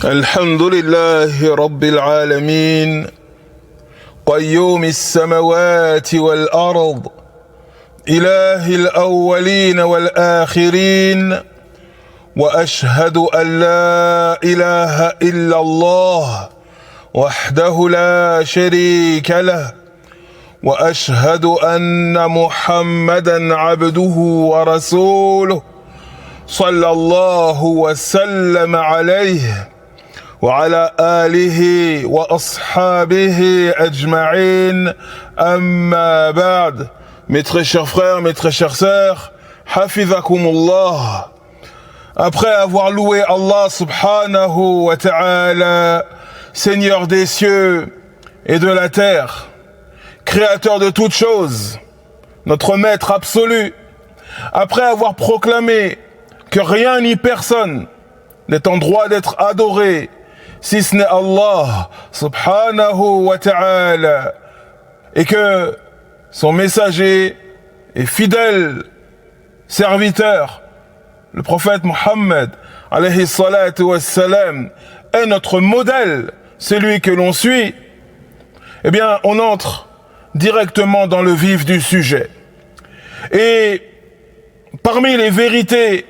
الحمد لله رب العالمين قيوم السماوات والأرض إله الأولين والآخرين وأشهد أن لا إله إلا الله وحده لا شريك له وأشهد أن محمدا عبده ورسوله صلى الله وسلم عليه وعلى آله وأصحابه أجمعين أما بعد. Mes très chers frères, mes très chères sœurs, Hafizakumullah. Après avoir loué Allah subhanahu wa ta'ala, Seigneur des cieux et de la terre, Créateur de toutes choses, notre Maître absolu, après avoir proclamé que rien ni personne n'est en droit d'être adoré, si ce n'est Allah subhanahu wa ta'ala, et que son messager et fidèle serviteur, le prophète Mohammed alayhi salatu wassalam, est notre modèle, celui que l'on suit, eh bien on entre directement dans le vif du sujet. Et parmi les vérités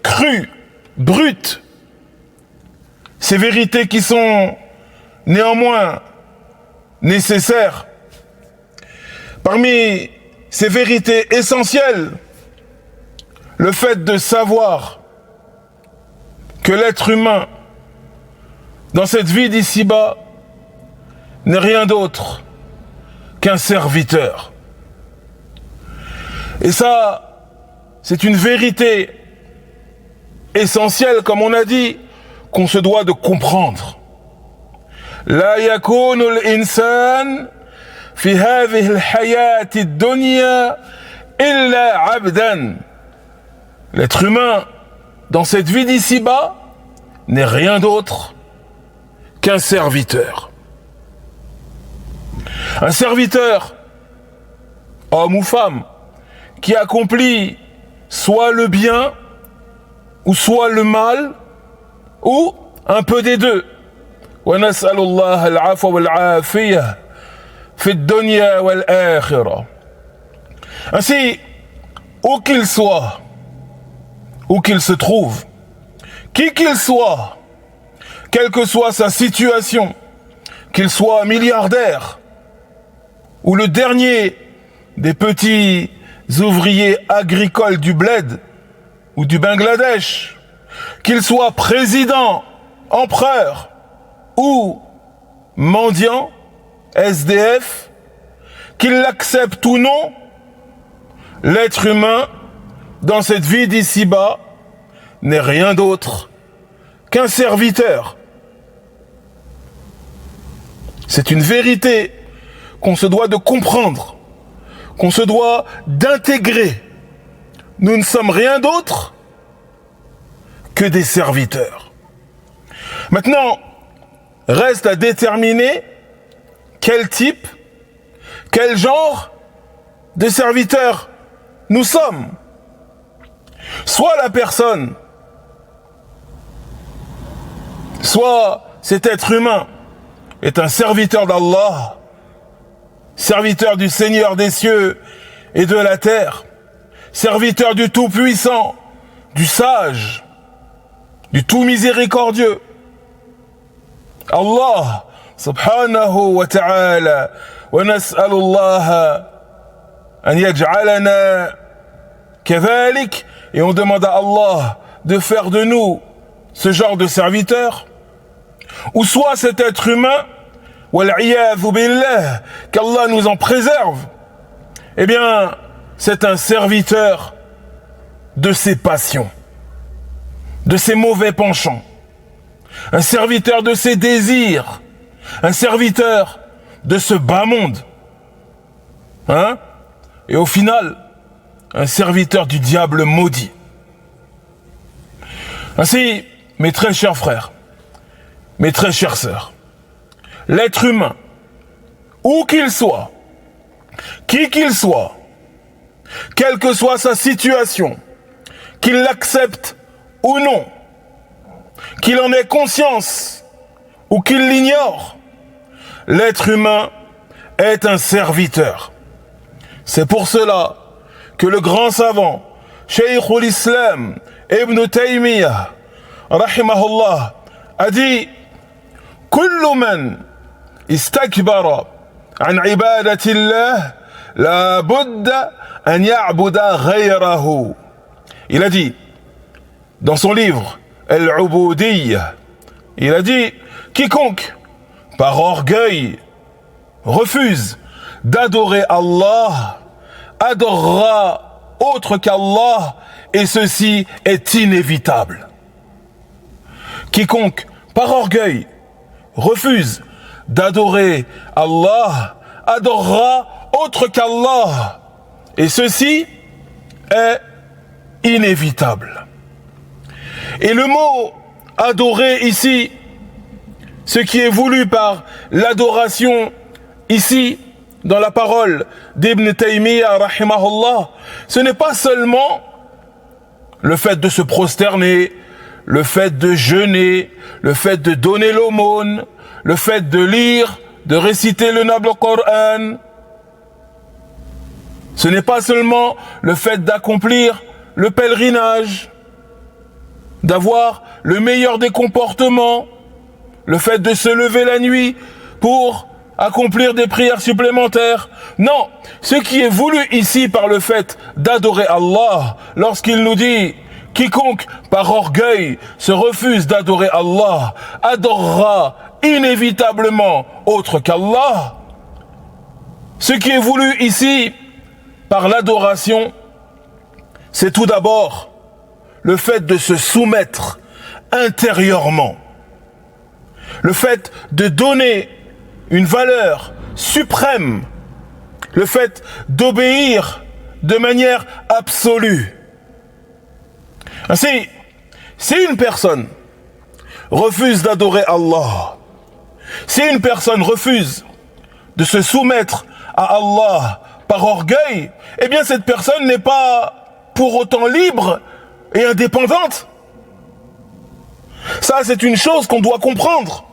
crues, brutes, ces vérités qui sont néanmoins nécessaires, parmi ces vérités essentielles, le fait de savoir que l'être humain, dans cette vie d'ici-bas, n'est rien d'autre qu'un serviteur. Et ça, c'est une vérité essentielle, comme on a dit, qu'on se doit de comprendre. La yakunu al-insan fi hadhihi al-hayati ad-dunya illa 'abdan. L'être humain, dans cette vie d'ici-bas, n'est rien d'autre qu'un serviteur. Un serviteur, homme ou femme, qui accomplit soit le bien, ou soit le mal, ou un peu des deux. Wa nas'alullah al-'afwa wal-'afiyah fi ad-dunya wal-akhirah. Ainsi, où qu'il soit, où qu'il se trouve, qui qu'il soit, quelle que soit sa situation, qu'il soit milliardaire, ou le dernier des petits ouvriers agricoles du Bled, ou du Bangladesh, qu'il soit président, empereur, ou mendiant, SDF, qu'il l'accepte ou non, l'être humain, dans cette vie d'ici-bas, n'est rien d'autre qu'un serviteur. C'est une vérité qu'on se doit de comprendre, qu'on se doit d'intégrer. Nous ne sommes rien d'autre que des serviteurs. Maintenant, reste à déterminer quel type, quel genre de serviteurs nous sommes. Soit la personne, soit cet être humain est un serviteur d'Allah, serviteur du Seigneur des cieux et de la terre, serviteur du Tout-Puissant, du Sage, du Tout Miséricordieux. Allah subhanahu wa ta'ala, wa nas'alullah an yaj'alana kadhalik, et on demande à Allah de faire de nous ce genre de serviteur, ou soit cet être humain, wal'iyadhu billah, qu'Allah nous en préserve, eh bien, c'est un serviteur de ses passions, de ses mauvais penchants, un serviteur de ses désirs, un serviteur de ce bas monde, hein? Et au final, un serviteur du diable maudit. Ainsi, mes très chers frères, mes très chères sœurs, l'être humain, où qu'il soit, qui qu'il soit, quelle que soit sa situation, qu'il l'accepte ou non, qu'il en ait conscience ou qu'il l'ignore, l'être humain est un serviteur. C'est pour cela que le grand savant, Shaykhul Islam Ibn Taymiyyah, rahimahullah, a dit « Kullu man istakbara an ibadatillah la budda an ya'buda ghayrahu » Il a dit, dans son livre Al-Ubudiyyah, il a dit « Quiconque, par orgueil, refuse d'adorer Allah, adorera autre qu'Allah, et ceci est inévitable. » Quiconque, par orgueil, refuse d'adorer Allah, adorera autre qu'Allah, et ceci est inévitable. Et le mot adorer ici, ce qui est voulu par l'adoration ici, dans la parole d'Ibn Taymiyyah, rahimahullah, ce n'est pas seulement le fait de se prosterner, le fait de jeûner, le fait de donner l'aumône, le fait de lire, de réciter le noble Coran. Ce n'est pas seulement le fait d'accomplir le pèlerinage, d'avoir le meilleur des comportements, le fait de se lever la nuit pour accomplir des prières supplémentaires. Non, ce qui est voulu ici par le fait d'adorer Allah, lorsqu'il nous dit « Quiconque par orgueil se refuse d'adorer Allah, adorera inévitablement autre qu'Allah », ce qui est voulu ici par l'adoration, c'est tout d'abord le fait de se soumettre intérieurement, le fait de donner une valeur suprême, le fait d'obéir de manière absolue. Ainsi, si une personne refuse d'adorer Allah, si une personne refuse de se soumettre à Allah par orgueil, eh bien cette personne n'est pas pour autant libre et indépendante. Ça, c'est une chose qu'on doit comprendre.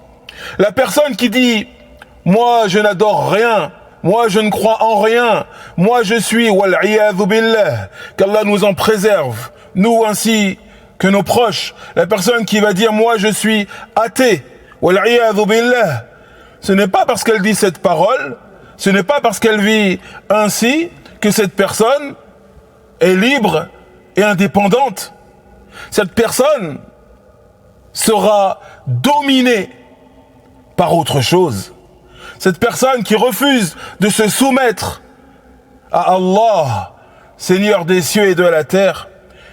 La personne qui dit « Moi, je n'adore rien, moi, je ne crois en rien, moi, je suis, wal'iyadhu billah, qu'Allah nous en préserve, nous ainsi que nos proches. » La personne qui va dire « Moi, je suis athée, wal'iyadhu billah », ce n'est pas parce qu'elle dit cette parole, ce n'est pas parce qu'elle vit ainsi que cette personne est libre et indépendante. Cette personne sera dominée par autre chose. Cette personne qui refuse de se soumettre à Allah, Seigneur des cieux et de la terre,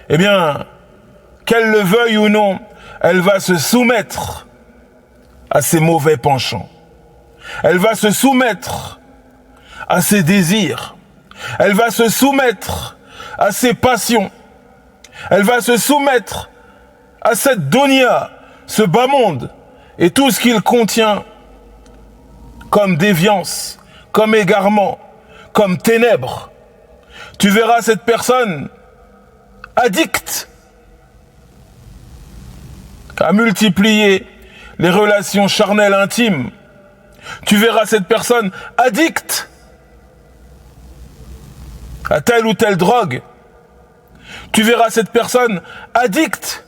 eh bien, qu'elle le veuille ou non, elle va se soumettre à ses mauvais penchants. Elle va se soumettre à ses désirs. Elle va se soumettre à ses passions. Elle va se soumettre à cette dunya, ce bas monde, et tout ce qu'il contient comme déviance, comme égarement, comme ténèbres. Tu verras cette personne addicte à multiplier les relations charnelles intimes. Tu verras cette personne addicte à telle ou telle drogue. Tu verras cette personne addicte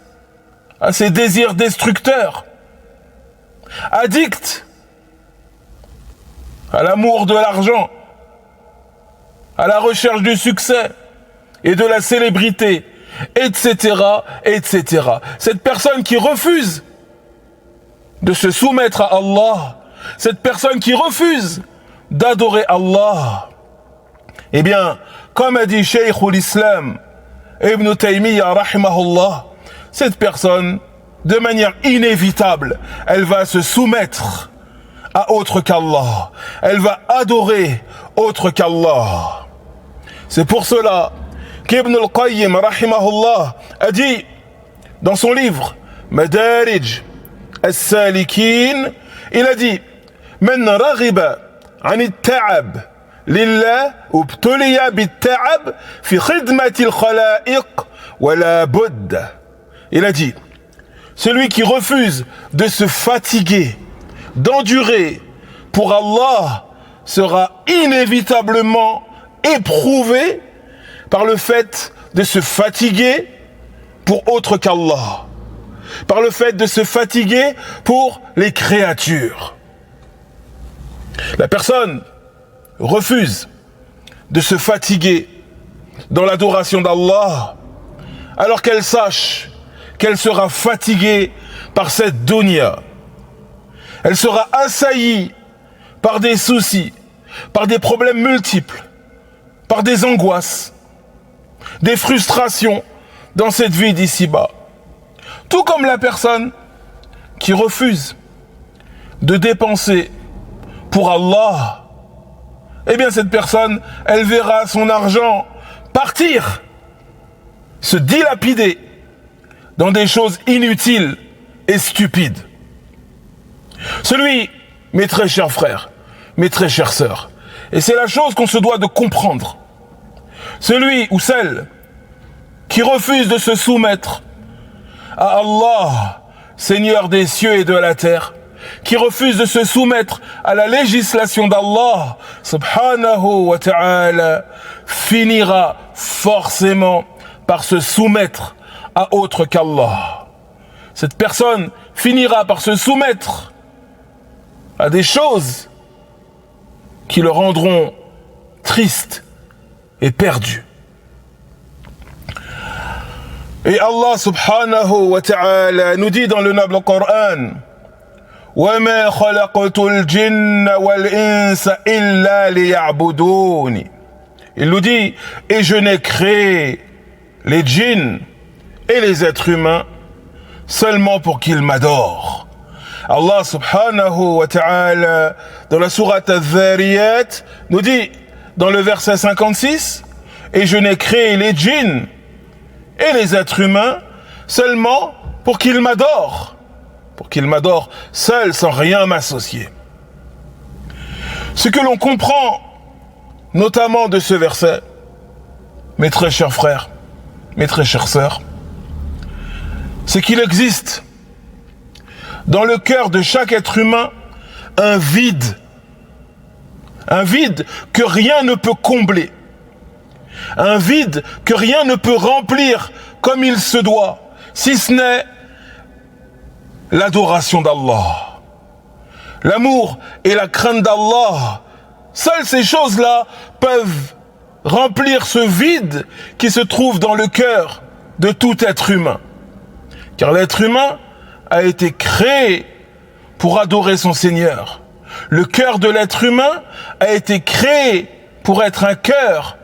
à ses désirs destructeurs, addicte à l'amour de l'argent, à la recherche du succès et de la célébrité, etc., etc. Cette personne qui refuse de se soumettre à Allah, cette personne qui refuse d'adorer Allah, eh bien, comme a dit Shaykhul Islam Ibn Taymiyyah, rahimahullah, cette personne, de manière inévitable, elle va se soumettre à autre qu'Allah. Elle va adorer autre qu'Allah. C'est pour cela qu'Ibn al-Qayyim, rahimahullah, a dit dans son livre Madarij al-Salikin, il a dit « Man raghiba an al-ta'ab lillah ubtuliya bit-ta'ab fi khidmati al-khalaiq wa la budda » Il a dit celui qui refuse de se fatiguer, d'endurer pour Allah, sera inévitablement éprouvé par le fait de se fatiguer pour autre qu'Allah, par le fait de se fatiguer pour les créatures. La personne refuse de se fatiguer dans l'adoration d'Allah, alors qu'elle sache qu'elle sera fatiguée par cette dunya. Elle sera assaillie par des soucis, par des problèmes multiples, par des angoisses, des frustrations dans cette vie d'ici-bas. Tout comme la personne qui refuse de dépenser pour Allah, eh bien cette personne, elle verra son argent partir, se dilapider dans des choses inutiles et stupides. Celui, mes très chers frères, mes très chères sœurs, et c'est la chose qu'on se doit de comprendre, celui ou celle qui refuse de se soumettre à Allah, Seigneur des cieux et de la terre, qui refuse de se soumettre à la législation d'Allah, subhanahu wa ta'ala, finira forcément par se soumettre à autre qu'Allah. Cette personne finira par se soumettre à des choses qui le rendront triste et perdu. Et Allah subhanahu wa ta'ala nous dit dans le noble Coran: وَمَا خَلَقْتُ الْجِنَّ وَالْإِنسَ إِلَّا لِيَعْبُدُونِ. Il nous dit: et je n'ai créé les djinns et les êtres humains seulement pour qu'ils m'adorent. Allah subhanahu wa ta'ala dans la sourate Al-Dhariyat nous dit dans le verset 56: et je n'ai créé les djinns et les êtres humains seulement pour qu'ils m'adorent. Pour qu'ils m'adorent seul, sans rien m'associer. Ce que l'on comprend notamment de ce verset, mes très chers frères, mes très chères sœurs, c'est qu'il existe dans le cœur de chaque être humain un vide que rien ne peut combler, un vide que rien ne peut remplir comme il se doit, si ce n'est l'adoration d'Allah, l'amour et la crainte d'Allah. Seules ces choses-là peuvent remplir ce vide qui se trouve dans le cœur de tout être humain. Car l'être humain a été créé pour adorer son Seigneur. Le cœur de l'être humain a été créé pour être un cœur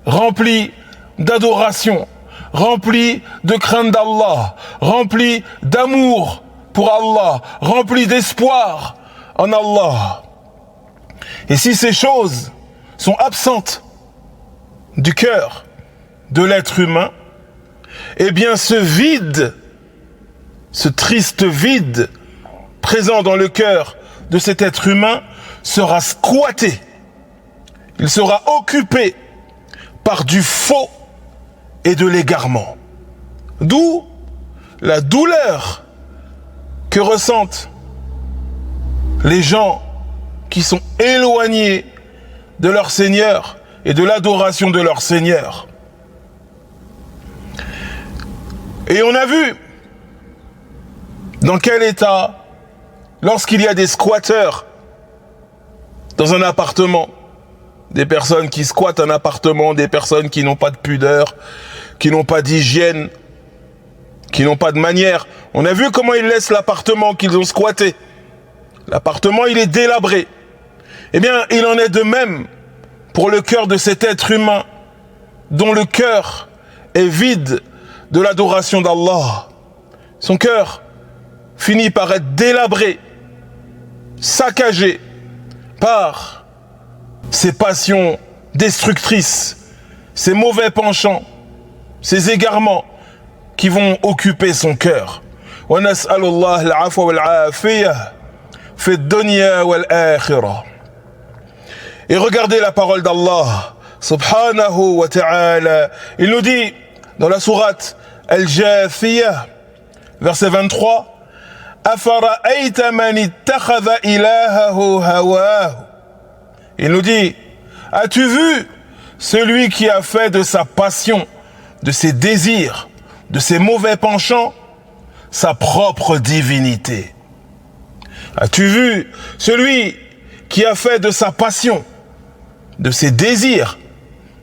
rempli d'adoration, rempli de crainte d'Allah, rempli d'amour pour Allah, rempli d'espoir en Allah. Et si ces choses sont absentes du cœur de l'être humain, eh bien ce vide, ce triste vide présent dans le cœur de cet être humain sera squatté. Il sera occupé par du faux et de l'égarement. D'où la douleur que ressentent les gens qui sont éloignés de leur Seigneur et de l'adoration de leur Seigneur. Et on a vu dans quel état, lorsqu'il y a des squatteurs dans un appartement, des personnes qui squattent un appartement, des personnes qui n'ont pas de pudeur, qui n'ont pas d'hygiène, qui n'ont pas de manière. On a vu comment ils laissent l'appartement qu'ils ont squatté. L'appartement, il est délabré. Eh bien, il en est de même pour le cœur de cet être humain dont le cœur est vide de l'adoration d'Allah. Son cœur finit par être délabré, saccagé par ses passions destructrices, ses mauvais penchants, ses égarements qui vont occuper son cœur. Wa nas'alullah al-'afwa wal-'afiyah fi ad-dunya wal-akhirah. Et regardez la parole d'Allah subhanahu wa ta'ala. Il nous dit dans la sourate Al-Jathiyah, verset 23, Afara'ayta man ittakhadha ilahahu hawahu. Il nous dit, as-tu vu celui qui a fait de sa passion, de ses désirs, de ses mauvais penchants, sa propre divinité? As-tu vu celui qui a fait de sa passion, de ses désirs,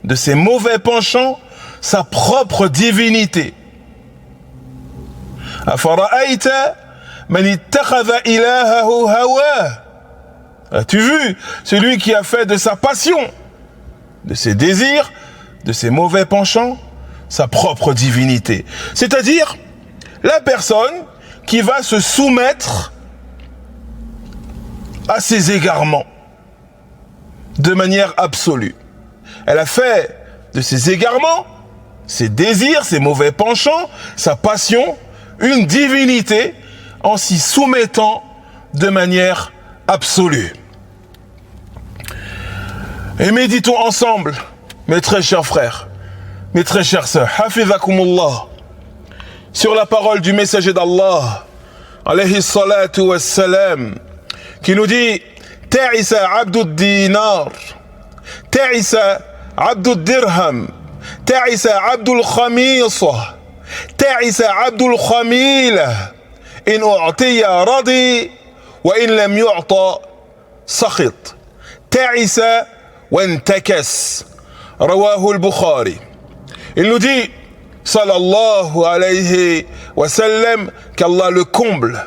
de ses mauvais penchants, sa propre divinité? Afara'ayta man ittakhadha ilahahu hawa. As-tu vu celui qui a fait de sa passion, de ses désirs, de ses mauvais penchants, sa propre divinité? C'est-à-dire la personne qui va se soumettre à ses égarements de manière absolue. Elle a fait de ses égarements, ses désirs, ses mauvais penchants, sa passion, une divinité en s'y soumettant de manière absolue. Et méditons ensemble, mes très chers frères, mes très chères sœurs, hafizakumullah, sur la parole du messager d'Allah, alayhi salatu wassalam, qui nous dit Ta'isa abdud dinar, Ta'isa abdud dirham, Ta'isa abdul khamisa, Ta'isa abdul khamila, in u'tiya radi, wa in lam yu'ta sakhit. Ta'isa wa intakas. Rawahu al-Bukhari. Il nous dit, sallallahu alayhi wa sallam, qu'Allah le comble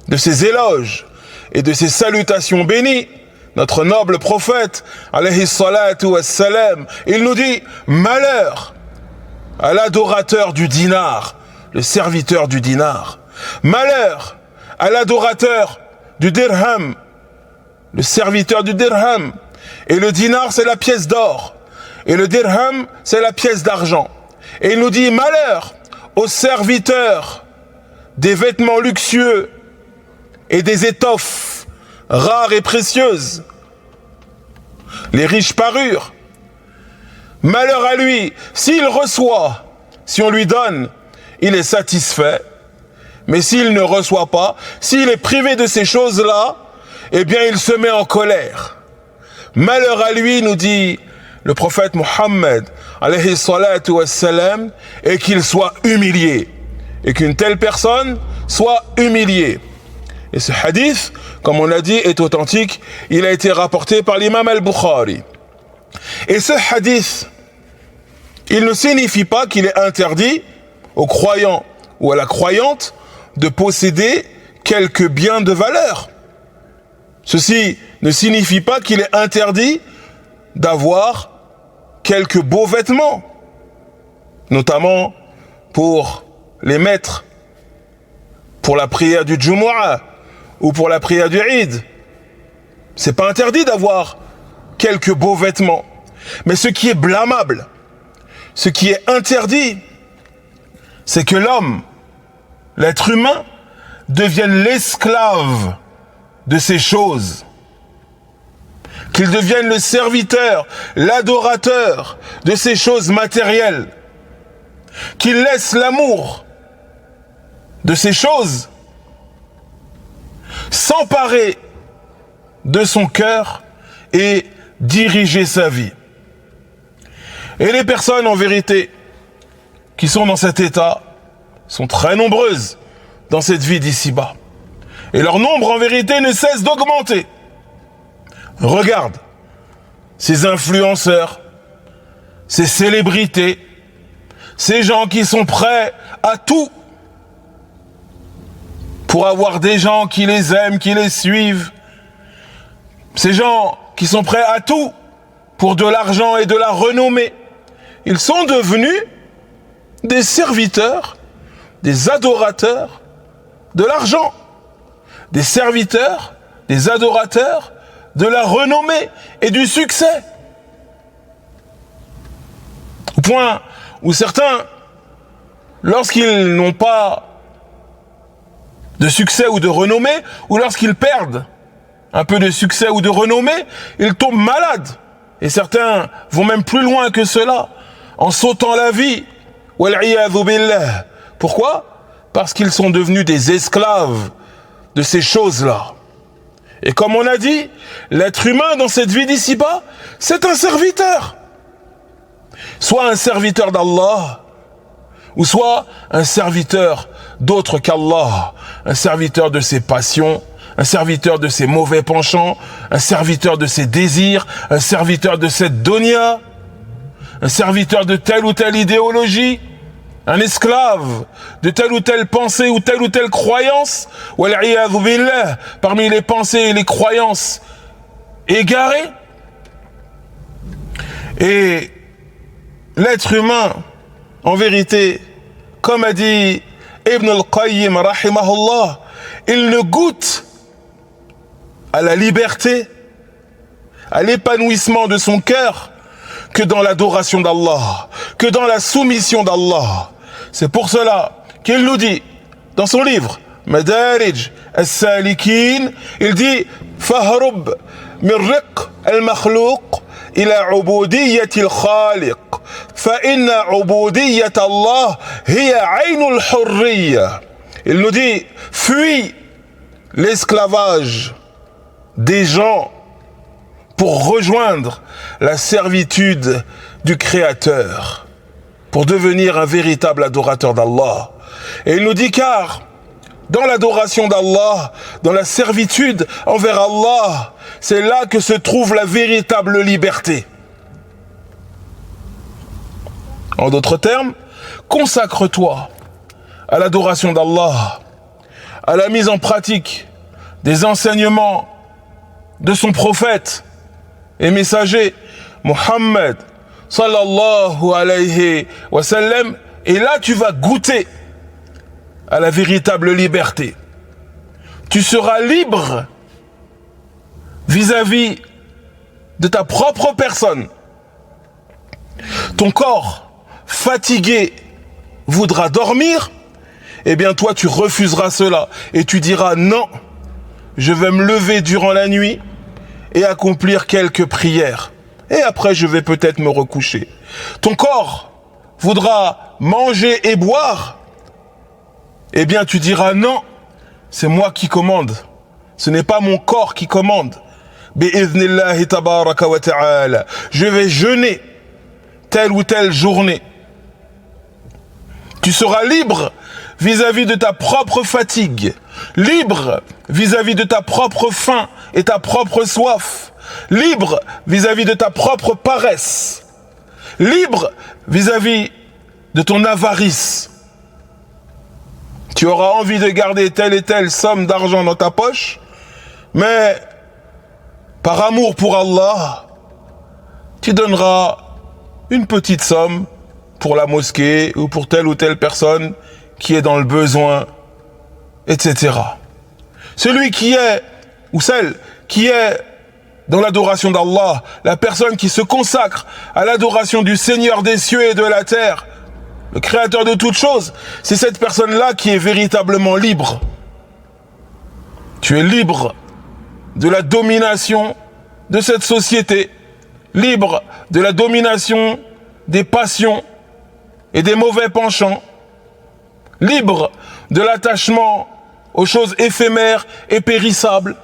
de ses éloges et de ses salutations bénies, notre noble prophète, alayhi salatu wassalam, il nous dit, malheur à l'adorateur du dinar, le serviteur du dinar. Malheur à l'adorateur du dirham, le serviteur du dirham. Et le dinar, c'est la pièce d'or. Et le dirham, c'est la pièce d'argent. Et il nous dit, malheur aux serviteurs des vêtements luxueux et des étoffes rares et précieuses, les riches parures. Malheur à lui, s'il reçoit, si on lui donne, il est satisfait. Mais s'il ne reçoit pas, s'il est privé de ces choses-là, eh bien il se met en colère. Malheur à lui, nous dit le prophète Mohammed, alayhi salatu wassalam, et qu'il soit humilié. Et qu'une telle personne soit humiliée. Et ce hadith, comme on l'a dit, est authentique. Il a été rapporté par l'imam al-Bukhari. Et ce hadith, il ne signifie pas qu'il est interdit aux croyants ou à la croyante de posséder quelques biens de valeur. Ceci ne signifie pas qu'il est interdit d'avoir quelques beaux vêtements, notamment pour les mettre pour la prière du Jumu'ah ou pour la prière du Eid. C'est pas interdit d'avoir quelques beaux vêtements. Mais ce qui est blâmable, ce qui est interdit, c'est que l'homme, l'être humain, devienne l'esclave de ces choses. Qu'il devienne le serviteur, l'adorateur de ces choses matérielles. Qu'il laisse l'amour de ces choses s'emparer de son cœur et diriger sa vie. Et les personnes, en vérité, qui sont dans cet état, sont très nombreuses dans cette vie d'ici-bas. Et leur nombre, en vérité, ne cesse d'augmenter. Regarde ces influenceurs, ces célébrités, ces gens qui sont prêts à tout pour avoir des gens qui les aiment, qui les suivent. Ces gens qui sont prêts à tout pour de l'argent et de la renommée. Ils sont devenus des serviteurs, des adorateurs de l'argent, des serviteurs, des adorateurs de la renommée et du succès. Au point où certains, lorsqu'ils n'ont pas de succès ou de renommée, ou lorsqu'ils perdent un peu de succès ou de renommée, ils tombent malades. Et certains vont même plus loin que cela, en sautant la vie. Wal'iyadhu billah. Pourquoi ? parce qu'ils sont devenus des esclaves de ces choses-là. Et comme on a dit, l'être humain dans cette vie d'ici-bas, c'est un serviteur. Soit un serviteur d'Allah, ou soit un serviteur d'autre qu'Allah, un serviteur de ses passions, un serviteur de ses mauvais penchants, un serviteur de ses désirs, un serviteur de cette dunya, un serviteur de telle ou telle idéologie, un esclave de telle ou telle pensée ou telle croyance, wal'iyadhu billah, parmi les pensées et les croyances égarées. Et l'être humain, en vérité, comme a dit Ibn al-Qayyim rahimahullah, il ne goûte à la liberté, à l'épanouissement de son cœur que dans l'adoration d'Allah, que dans la soumission d'Allah. C'est pour cela qu'il nous dit dans son livre Madarij as-Salikin, il dit Fahrub min riq al-makhlouq ila ubudiyyati al-khaliq fa inna ubudiyyata Allah hiya aynul hurriya. Il nous dit fuis l'esclavage des gens pour rejoindre la servitude du Créateur, pour devenir un véritable adorateur d'Allah. Et il nous dit car dans l'adoration d'Allah, dans la servitude envers Allah, c'est là que se trouve la véritable liberté. En d'autres termes, consacre-toi à l'adoration d'Allah, à la mise en pratique des enseignements de son prophète et messager Muhammad sallallahu alayhi wa sallam, et là tu vas goûter à la véritable liberté. Tu seras libre vis-à-vis de ta propre personne. Ton corps fatigué voudra dormir, eh bien toi tu refuseras cela et tu diras non, je vais me lever durant la nuit et accomplir quelques prières. Et après, je vais peut-être me recoucher. Ton corps voudra manger et boire. Eh bien, tu diras non, c'est moi qui commande. Ce n'est pas mon corps qui commande. Bi'idhnillahi tabaraka wa ta'ala. Je vais jeûner telle ou telle journée. Tu seras libre vis-à-vis de ta propre fatigue, libre vis-à-vis de ta propre faim et ta propre soif, libre vis-à-vis de ta propre paresse, libre vis-à-vis de ton avarice. Tu auras envie de garder telle et telle somme d'argent dans ta poche, mais par amour pour Allah, tu donneras une petite somme pour la mosquée ou pour telle ou telle personne qui est dans le besoin, etc. Celui qui est, ou celle qui est dans l'adoration d'Allah, la personne qui se consacre à l'adoration du Seigneur des cieux et de la terre, le Créateur de toutes choses, c'est cette personne-là qui est véritablement libre. Tu es libre de la domination de cette société, libre de la domination des passions et des mauvais penchants, libre de l'attachement aux choses éphémères et périssables.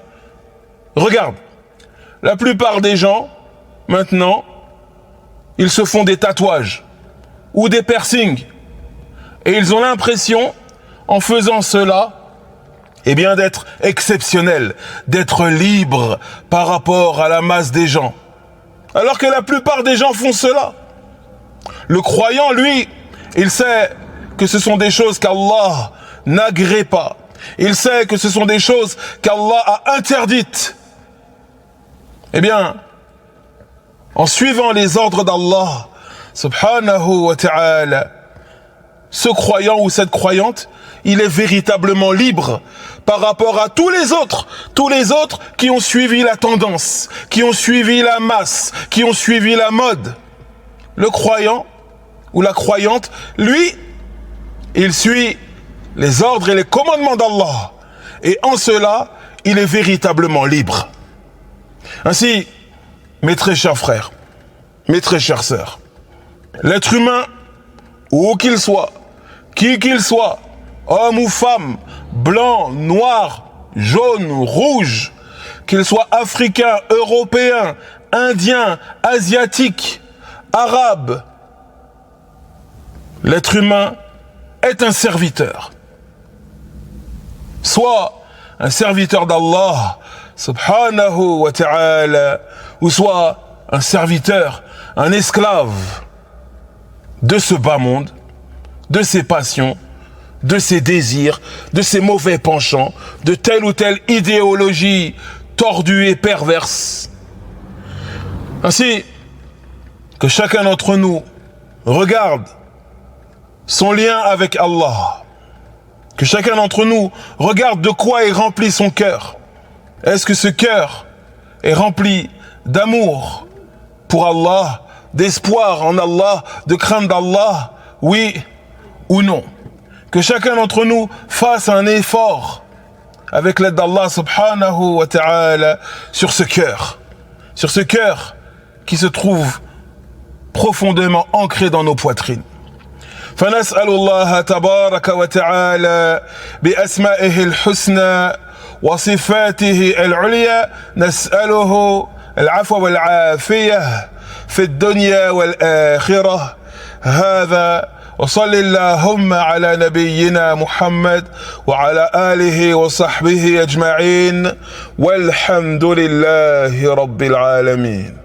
Regarde, la plupart des gens, maintenant, ils se font des tatouages ou des piercings. Et ils ont l'impression, en faisant cela, eh bien d'être exceptionnels, d'être libres par rapport à la masse des gens. Alors que la plupart des gens font cela. Le croyant, lui, il sait que ce sont des choses qu'Allah n'agrée pas. Il sait que ce sont des choses qu'Allah a interdites. Eh bien, en suivant les ordres d'Allah, subhanahu wa ta'ala, ce croyant ou cette croyante, il est véritablement libre par rapport à tous les autres qui ont suivi la tendance, qui ont suivi la masse, qui ont suivi la mode. Le croyant ou la croyante, lui, il suit les ordres et les commandements d'Allah. Et en cela, il est véritablement libre. Ainsi, mes très chers frères, mes très chères sœurs, l'être humain, où qu'il soit, qui qu'il soit, homme ou femme, blanc, noir, jaune, rouge, qu'il soit africain, européen, indien, asiatique, arabe, l'être humain est un serviteur. Soit un serviteur d'Allah, subhanahu wa ta'ala, ou soit un serviteur, un esclave de ce bas monde, de ses passions, de ses désirs, de ses mauvais penchants, de telle ou telle idéologie tordue et perverse. Ainsi que chacun d'entre nous regarde son lien avec Allah, que chacun d'entre nous regarde de quoi est rempli son cœur. Est-ce que ce cœur est rempli d'amour pour Allah, d'espoir en Allah, de crainte d'Allah, oui ou non? Que chacun d'entre nous fasse un effort avec l'aide d'Allah subhanahu wa ta'ala sur ce cœur qui se trouve profondément ancré dans nos poitrines. فنسأل الله تبارك وتعالى بأسمائه الحسنى وصفاته العليا نسأله العفو والعافية في الدنيا والآخرة. هذا وصل اللهم على نبينا محمد وعلى آله وصحبه أجمعين والحمد لله رب العالمين.